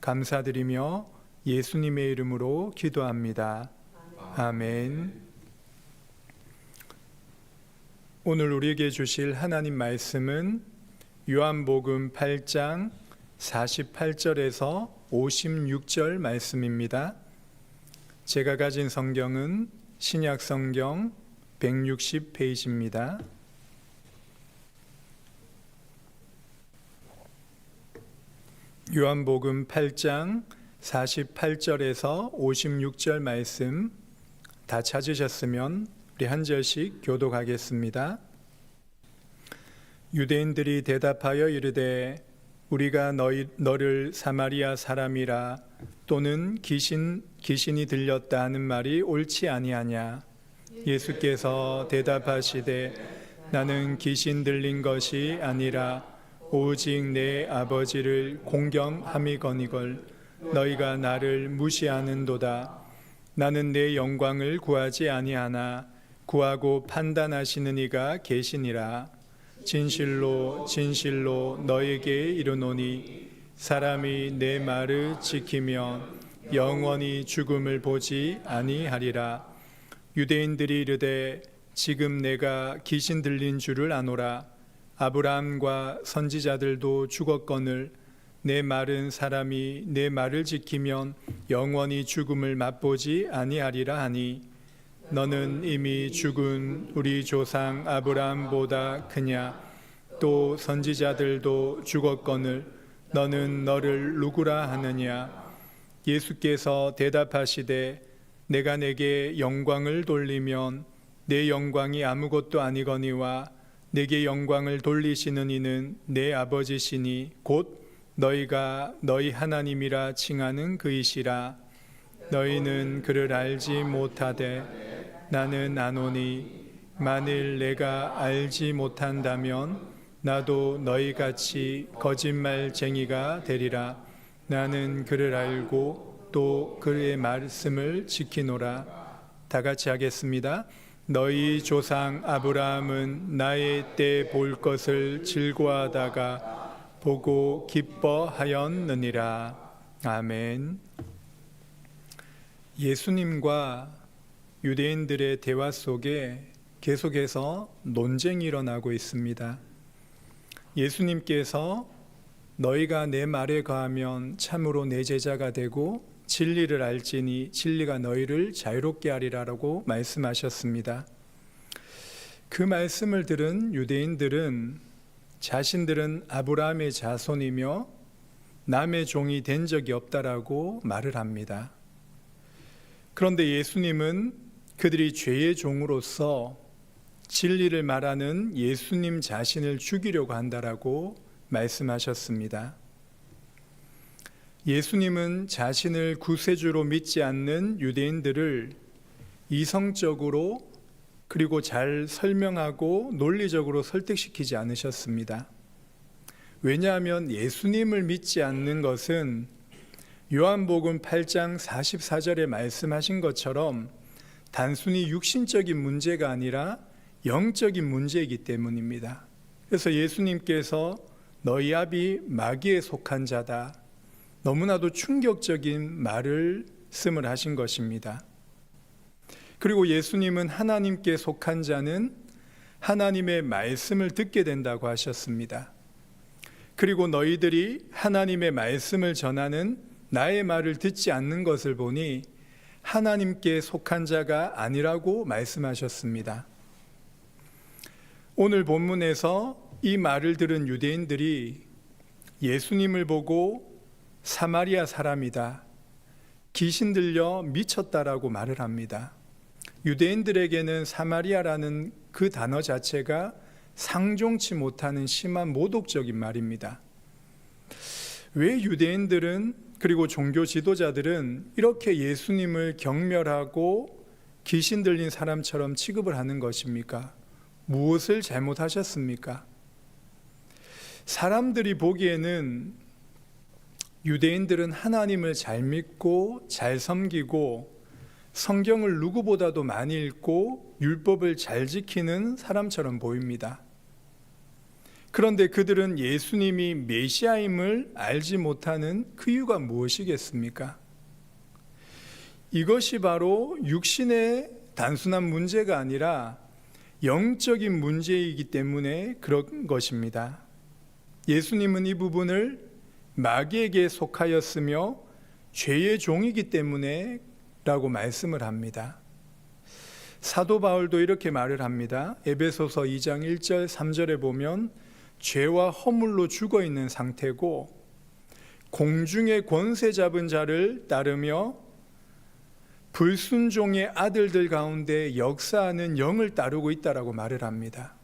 감사드리며 예수님의 이름으로 기도합니다. 아멘. 오늘 우리에게 주실 하나님 말씀은 요한복음 8장 48절에서 56절 말씀입니다. 제가 가진 성경은 신약성경 160페이지입니다. 요한복음 8장 48절에서 56절 말씀 다 찾으셨으면 우리 한 절씩 교독하겠습니다. 유대인들이 대답하여 이르되 우리가 너를 사마리아 사람이라 또는 귀신이 들렸다 하는 말이 옳지 아니하냐. 예수께서 대답하시되 나는 귀신 들린 것이 아니라 오직 내 아버지를 공경함이거니걸. 너희가 나를 무시하는도다. 나는 내 영광을 구하지 아니하나 구하고 판단하시는 이가 계시니라. 진실로 진실로 너에게 이르노니 사람이 내 말을 지키면 영원히 죽음을 보지 아니하리라. 유대인들이 이르되 지금 내가 귀신 들린 줄을 아노라. 아브라함과 선지자들도 죽었거늘 내 말은 사람이 내 말을 지키면 영원히 죽음을 맛보지 아니하리라 하니 너는 이미 죽은 우리 조상 아브라함보다 크냐. 또 선지자들도 죽었거늘 너는 너를 누구라 하느냐. 예수께서 대답하시되 내가 내게 영광을 돌리면 내 영광이 아무것도 아니거니와 내게 영광을 돌리시는 이는 내 아버지시니 곧 너희가 너희 하나님이라 칭하는 그이시라. 너희는 그를 알지 못하되 나는 아노니 만일 내가 알지 못한다면 나도 너희같이 거짓말쟁이가 되리라. 나는 그를 알고 또 그의 말씀을 지키노라. 다 같이 하겠습니다. 너희 조상 아브라함은 나의 때 볼 것을 즐거워하다가 보고 기뻐하였느니라. 아멘. 예수님과 유대인들의 대화 속에 계속해서 논쟁이 일어나고 있습니다. 예수님께서 너희가 내 말에 거하면 참으로 내 제자가 되고 진리를 알지니 진리가 너희를 자유롭게 하리라라고 말씀하셨습니다. 그 말씀을 들은 유대인들은 자신들은 아브라함의 자손이며 남의 종이 된 적이 없다라고 말을 합니다. 그런데 예수님은 그들이 죄의 종으로서 진리를 말하는 예수님 자신을 죽이려고 한다라고 말씀하셨습니다. 예수님은 자신을 구세주로 믿지 않는 유대인들을 이성적으로 그리고 잘 설명하고 논리적으로 설득시키지 않으셨습니다. 왜냐하면 예수님을 믿지 않는 것은 요한복음 8장 44절에 말씀하신 것처럼 단순히 육신적인 문제가 아니라 영적인 문제이기 때문입니다. 그래서 예수님께서 너희 아비 마귀에 속한 자다, 너무나도 충격적인 말씀을 하신 것입니다. 그리고 예수님은 하나님께 속한 자는 하나님의 말씀을 듣게 된다고 하셨습니다. 그리고 너희들이 하나님의 말씀을 전하는 나의 말을 듣지 않는 것을 보니 하나님께 속한 자가 아니라고 말씀하셨습니다. 오늘 본문에서 이 말을 들은 유대인들이 예수님을 보고 사마리아 사람이다, 귀신 들려 미쳤다라고 말을 합니다. 유대인들에게는 사마리아라는 그 단어 자체가 상종치 못하는 심한 모독적인 말입니다. 왜 유대인들은 그리고 종교 지도자들은 이렇게 예수님을 경멸하고 귀신 들린 사람처럼 취급을 하는 것입니까? 무엇을 잘못하셨습니까? 사람들이 보기에는 유대인들은 하나님을 잘 믿고 잘 섬기고 성경을 누구보다도 많이 읽고 율법을 잘 지키는 사람처럼 보입니다. 그런데 그들은 예수님이 메시아임을 알지 못하는 그 이유가 무엇이겠습니까? 이것이 바로 육신의 단순한 문제가 아니라 영적인 문제이기 때문에 그런 것입니다. 예수님은 이 부분을 마귀에게 속하였으며 죄의 종이기 때문에 라고 말씀을 합니다. 사도 바울도 이렇게 말을 합니다. 에베소서 2장 1절 3절에 보면 죄와 허물로 죽어있는 상태고 공중의 권세 잡은 자를 따르며 불순종의 아들들 가운데 역사하는 영을 따르고 있다라고 말을 합니다.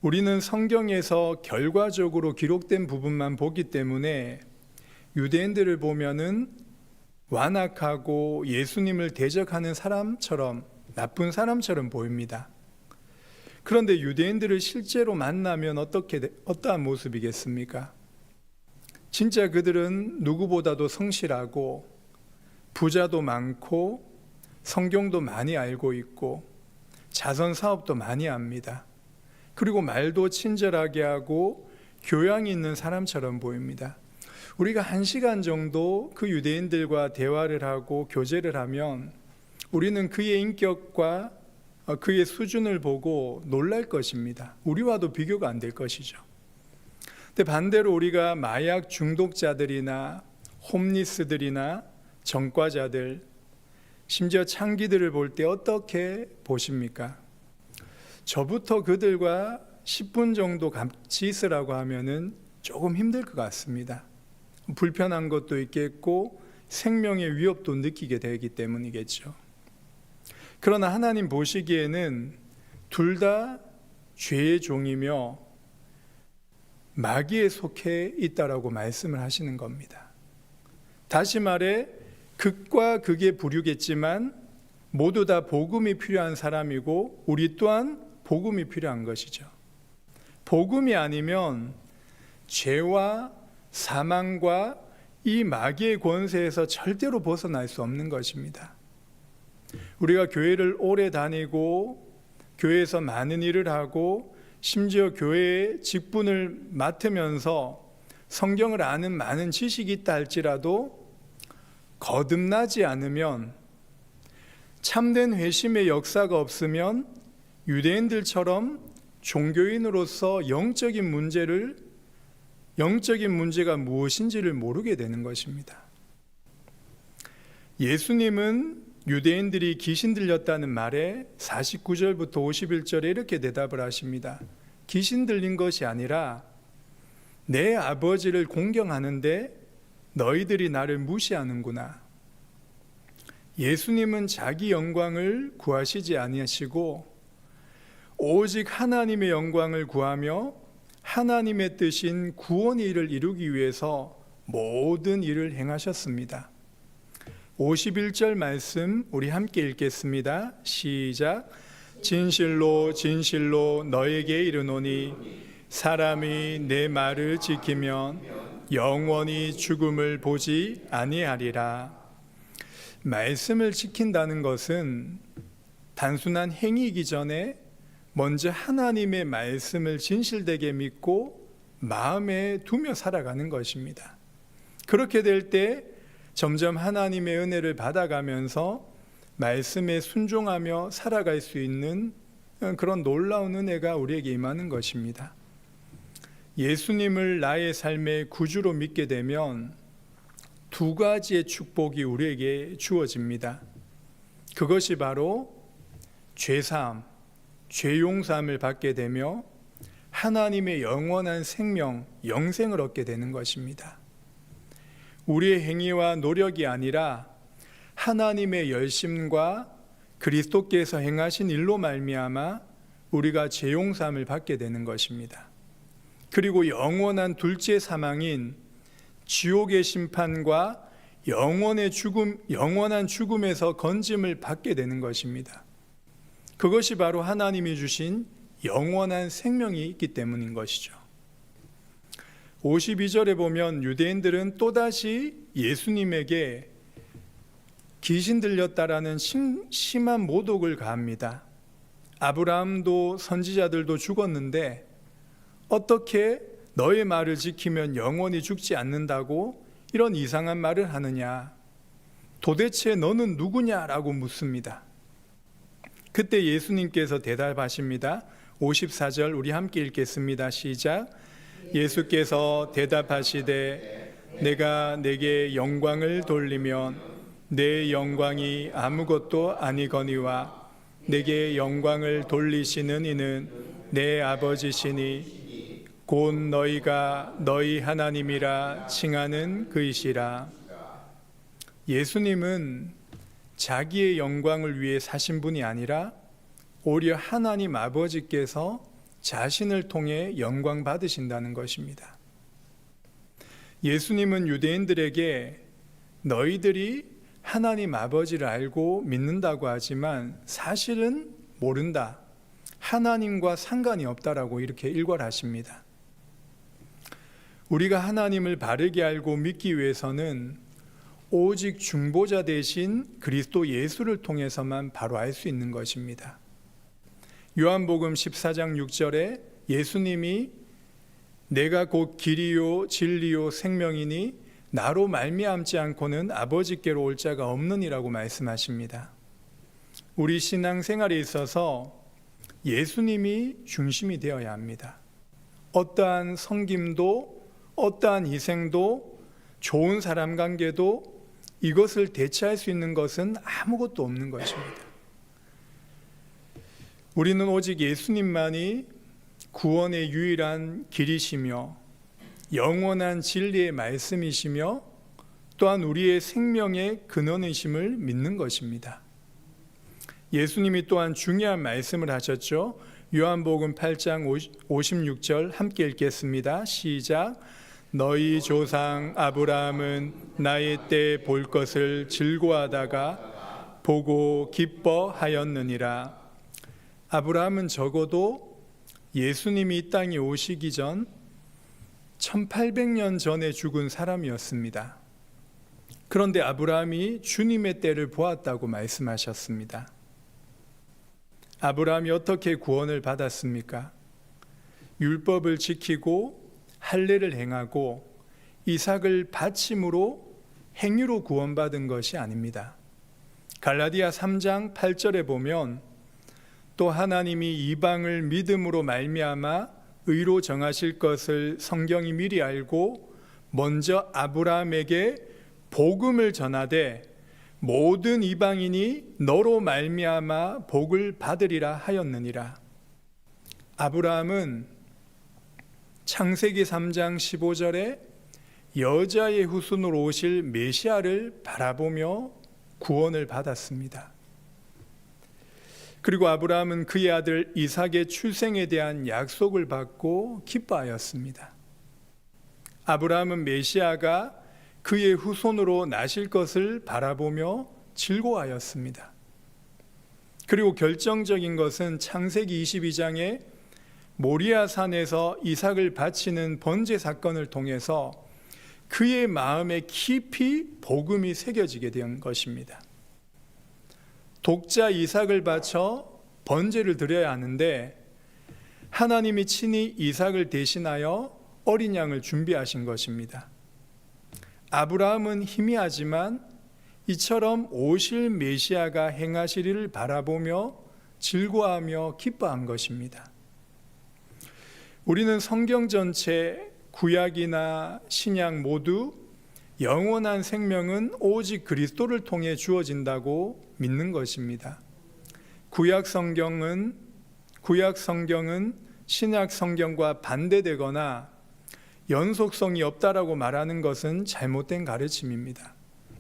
우리는 성경에서 결과적으로 기록된 부분만 보기 때문에 유대인들을 보면은 완악하고 예수님을 대적하는 사람처럼, 나쁜 사람처럼 보입니다. 그런데 유대인들을 실제로 만나면 어떠한 모습이겠습니까? 진짜 그들은 누구보다도 성실하고 부자도 많고 성경도 많이 알고 있고 자선 사업도 많이 합니다. 그리고 말도 친절하게 하고 교양이 있는 사람처럼 보입니다. 우리가 1시간 정도 그 유대인들과 대화를 하고 교제를 하면 우리는 그의 인격과 그의 수준을 보고 놀랄 것입니다. 우리와도 비교가 안 될 것이죠. 근데 반대로 우리가 마약 중독자들이나 홈리스들이나 전과자들, 심지어 창기들을 볼 때 어떻게 보십니까? 저부터 그들과 10분 정도 같이 있으라고 하면은 조금 힘들 것 같습니다. 불편한 것도 있겠고 생명의 위협도 느끼게 되기 때문이겠죠. 그러나 하나님 보시기에는 둘 다 죄의 종이며 마귀에 속해 있다라고 말씀을 하시는 겁니다. 다시 말해 극과 극의 부류겠지만 모두 다 복음이 필요한 사람이고 우리 또한 복음이 필요한 것이죠. 복음이 아니면 죄와 사망과 이 마귀의 권세에서 절대로 벗어날 수 없는 것입니다. 우리가 교회를 오래 다니고 교회에서 많은 일을 하고 심지어 교회의 직분을 맡으면서 성경을 아는 많은 지식이 있다 할지라도 거듭나지 않으면, 참된 회심의 역사가 없으면 유대인들처럼 종교인으로서 영적인 문제가 무엇인지를 모르게 되는 것입니다. 예수님은 유대인들이 귀신 들렸다는 말에 49절부터 51절에 이렇게 대답을 하십니다. 귀신 들린 것이 아니라 내 아버지를 공경하는데 너희들이 나를 무시하는구나. 예수님은 자기 영광을 구하시지 아니하시고 오직 하나님의 영광을 구하며 하나님의 뜻인 구원의 일을 이루기 위해서 모든 일을 행하셨습니다. 51절 말씀 우리 함께 읽겠습니다. 시작. 진실로 진실로 너에게 이르노니 사람이 내 말을 지키면 영원히 죽음을 보지 아니하리라. 말씀을 지킨다는 것은 단순한 행위이기 전에 먼저 하나님의 말씀을 진실되게 믿고 마음에 두며 살아가는 것입니다. 그렇게 될 때 점점 하나님의 은혜를 받아가면서 말씀에 순종하며 살아갈 수 있는 그런 놀라운 은혜가 우리에게 임하는 것입니다. 예수님을 나의 삶의 구주로 믿게 되면 두 가지의 축복이 우리에게 주어집니다. 그것이 바로 죄사함, 죄용사함을 받게 되며 하나님의 영원한 생명, 영생을 얻게 되는 것입니다. 우리의 행위와 노력이 아니라 하나님의 열심과 그리스도께서 행하신 일로 말미암아 우리가 죄용사함을 받게 되는 것입니다. 그리고 영원한 둘째 사망인 지옥의 심판과 영원한 죽음에서 건짐을 받게 되는 것입니다. 그것이 바로 하나님이 주신 영원한 생명이 있기 때문인 것이죠. 52절에 보면 유대인들은 또다시 예수님에게 귀신 들렸다라는 심한 모독을 가합니다. 아브라함도 선지자들도 죽었는데 어떻게 너의 말을 지키면 영원히 죽지 않는다고 이런 이상한 말을 하느냐? 도대체 너는 누구냐라고 묻습니다. 그때 예수님께서 대답하십니다. 54절 우리 함께 읽겠습니다. 시작. 예수께서 대답하시되 내가 내게 영광을 돌리면 내 영광이 아무것도 아니거니와 내게 영광을 돌리시는 이는 내 아버지시니 곧 너희가 너희 하나님이라 칭하는 그이시라. 예수님은 자기의 영광을 위해 사신 분이 아니라 오히려 하나님 아버지께서 자신을 통해 영광 받으신다는 것입니다. 예수님은 유대인들에게 너희들이 하나님 아버지를 알고 믿는다고 하지만 사실은 모른다. 하나님과 상관이 없다라고 이렇게 일괄하십니다. 우리가 하나님을 바르게 알고 믿기 위해서는 오직 중보자 대신 그리스도 예수를 통해서만 바로 알 수 있는 것입니다. 요한복음 14장 6절에 예수님이 내가 곧 길이요 진리요 생명이니 나로 말미암지 않고는 아버지께로 올 자가 없느니라고 말씀하십니다. 우리 신앙생활에 있어서 예수님이 중심이 되어야 합니다. 어떠한 섬김도 어떠한 희생도 좋은 사람 관계도 이것을 대체할 수 있는 것은 아무것도 없는 것입니다. 우리는 오직 예수님만이 구원의 유일한 길이시며 영원한 진리의 말씀이시며 또한 우리의 생명의 근원이심을 믿는 것입니다. 예수님이 또한 중요한 말씀을 하셨죠. 요한복음 8장 56절 함께 읽겠습니다. 시작. 너희 조상 아브라함은 나의 때 볼 것을 즐거워하다가 보고 기뻐하였느니라. 아브라함은 적어도 예수님이 이 땅에 오시기 전 1800년 전에 죽은 사람이었습니다. 그런데 아브라함이 주님의 때를 보았다고 말씀하셨습니다. 아브라함이 어떻게 구원을 받았습니까? 율법을 지키고 할례를 행하고 이삭을 바침으로 행위로 구원받은 것이 아닙니다. 갈라디아 3장 8절에 보면 또 하나님이 이방을 믿음으로 말미암아 의로 정하실 것을 성경이 미리 알고 먼저 아브라함에게 복음을 전하되 모든 이방인이 너로 말미암아 복을 받으리라 하였느니라. 아브라함은 창세기 3장 15절에 여자의 후손으로 오실 메시아를 바라보며 구원을 받았습니다. 그리고 아브라함은 그의 아들 이삭의 출생에 대한 약속을 받고 기뻐하였습니다. 아브라함은 메시아가 그의 후손으로 나실 것을 바라보며 즐거워하였습니다. 그리고 결정적인 것은 창세기 22장에 모리아 산에서 이삭을 바치는 번제 사건을 통해서 그의 마음에 깊이 복음이 새겨지게 된 것입니다. 독자 이삭을 바쳐 번제를 드려야 하는데 하나님이 친히 이삭을 대신하여 어린 양을 준비하신 것입니다. 아브라함은 희미하지만 이처럼 오실 메시아가 행하실 일을 바라보며 즐거워하며 기뻐한 것입니다. 우리는 성경 전체 구약이나 신약 모두 영원한 생명은 오직 그리스도를 통해 주어진다고 믿는 것입니다. 구약 성경은 신약 성경과 반대되거나 연속성이 없다라고 말하는 것은 잘못된 가르침입니다.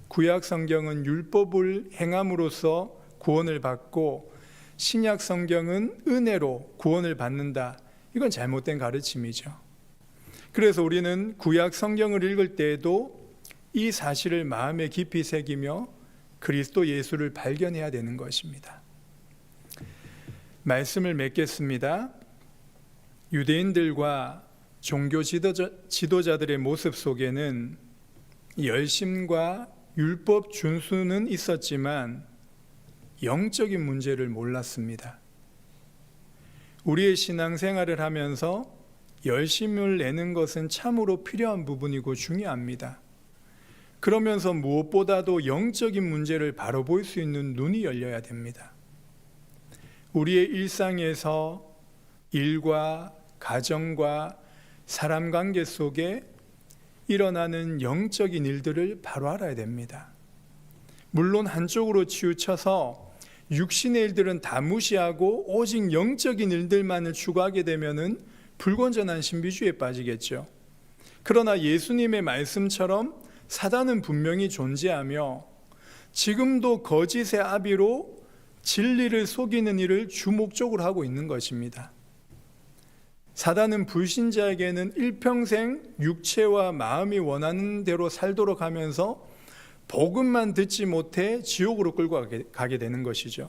구약 성경은 율법을 행함으로써 구원을 받고 신약 성경은 은혜로 구원을 받는다. 이건 잘못된 가르침이죠. 그래서 우리는 구약 성경을 읽을 때에도 이 사실을 마음에 깊이 새기며 그리스도 예수를 발견해야 되는 것입니다. 말씀을 맺겠습니다. 유대인들과 종교 지도자들의 모습 속에는 열심과 율법 준수는 있었지만 영적인 문제를 몰랐습니다. 우리의 신앙생활을 하면서 열심을 내는 것은 참으로 필요한 부분이고 중요합니다. 그러면서 무엇보다도 영적인 문제를 바로 볼 수 있는 눈이 열려야 됩니다. 우리의 일상에서 일과 가정과 사람 관계 속에 일어나는 영적인 일들을 바로 알아야 됩니다. 물론 한쪽으로 치우쳐서 육신의 일들은 다 무시하고 오직 영적인 일들만을 추구하게 되면은 불건전한 신비주의에 빠지겠죠. 그러나 예수님의 말씀처럼 사단은 분명히 존재하며 지금도 거짓의 아비로 진리를 속이는 일을 주목적으로 하고 있는 것입니다. 사단은 불신자에게는 일평생 육체와 마음이 원하는 대로 살도록 하면서 복음만 듣지 못해 지옥으로 끌고 가게 되는 것이죠.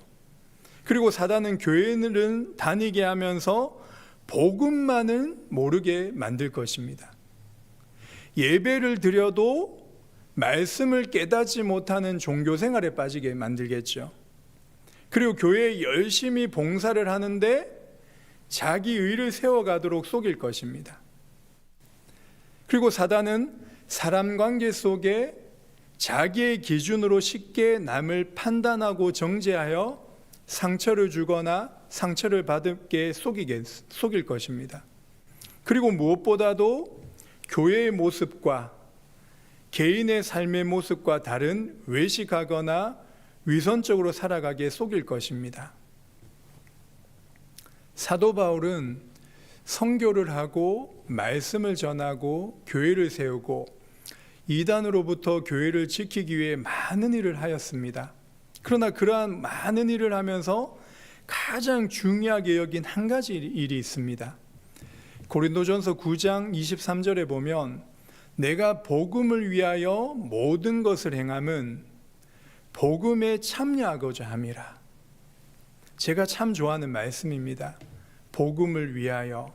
그리고 사단은 교회를 다니게 하면서 복음만은 모르게 만들 것입니다. 예배를 드려도 말씀을 깨닫지 못하는 종교 생활에 빠지게 만들겠죠. 그리고 교회에 열심히 봉사를 하는데 자기 의를 세워가도록 속일 것입니다. 그리고 사단은 사람 관계 속에 자기의 기준으로 쉽게 남을 판단하고 정죄하여 상처를 주거나 상처를 받게 속일 것입니다. 그리고 무엇보다도 교회의 모습과 개인의 삶의 모습과 다른 외식하거나 위선적으로 살아가게 속일 것입니다. 사도 바울은 선교를 하고 말씀을 전하고 교회를 세우고 이단으로부터 교회를 지키기 위해 많은 일을 하였습니다. 그러나 그러한 많은 일을 하면서 가장 중요하게 여긴 한 가지 일이 있습니다. 고린도전서 9장 23절에 보면 내가 복음을 위하여 모든 것을 행함은 복음에 참여하고자 함이라. 제가 참 좋아하는 말씀입니다. 복음을 위하여,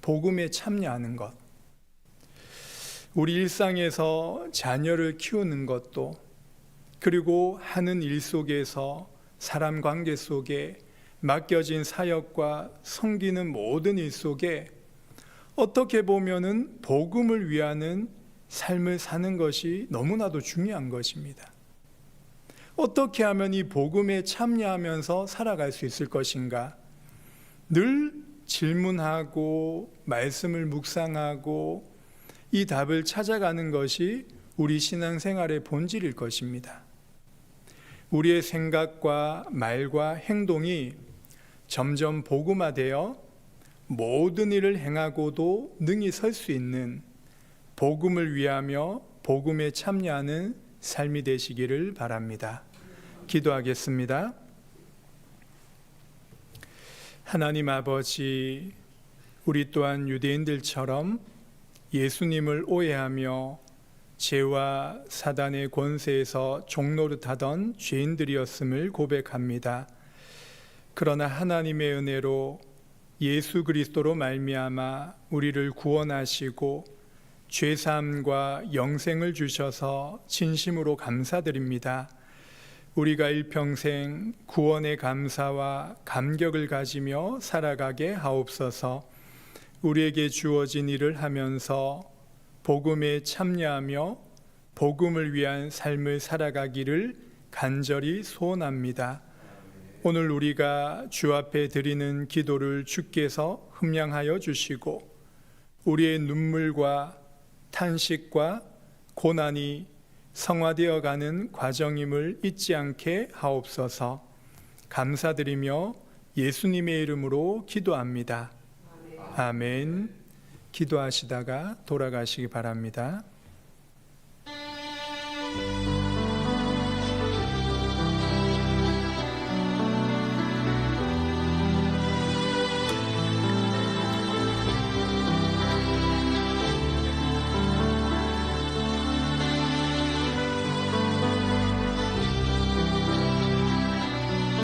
복음에 참여하는 것. 우리 일상에서 자녀를 키우는 것도, 그리고 하는 일 속에서 사람 관계 속에 맡겨진 사역과 섬기는 모든 일 속에 어떻게 보면은 복음을 위하는 삶을 사는 것이 너무나도 중요한 것입니다. 어떻게 하면 이 복음에 참여하면서 살아갈 수 있을 것인가? 늘 질문하고 말씀을 묵상하고 이 답을 찾아가는 것이 우리 신앙생활의 본질일 것입니다. 우리의 생각과 말과 행동이 점점 복음화되어 모든 일을 행하고도 능히 설 수 있는 복음을 위하며 복음에 참여하는 삶이 되시기를 바랍니다. 기도하겠습니다. 하나님 아버지, 우리 또한 유대인들처럼 예수님을 오해하며 죄와 사단의 권세에서 종노릇하던 죄인들이었음을 고백합니다. 그러나 하나님의 은혜로 예수 그리스도로 말미암아 우리를 구원하시고 죄사함과 영생을 주셔서 진심으로 감사드립니다. 우리가 일평생 구원의 감사와 감격을 가지며 살아가게 하옵소서. 우리에게 주어진 일을 하면서 복음에 참여하며 복음을 위한 삶을 살아가기를 간절히 소원합니다. 오늘 우리가 주 앞에 드리는 기도를 주께서 흠량하여 주시고 우리의 눈물과 탄식과 고난이 성화되어 가는 과정임을 잊지 않게 하옵소서. 감사드리며 예수님의 이름으로 기도합니다. 아멘. 기도하시다가 돌아가시기 바랍니다.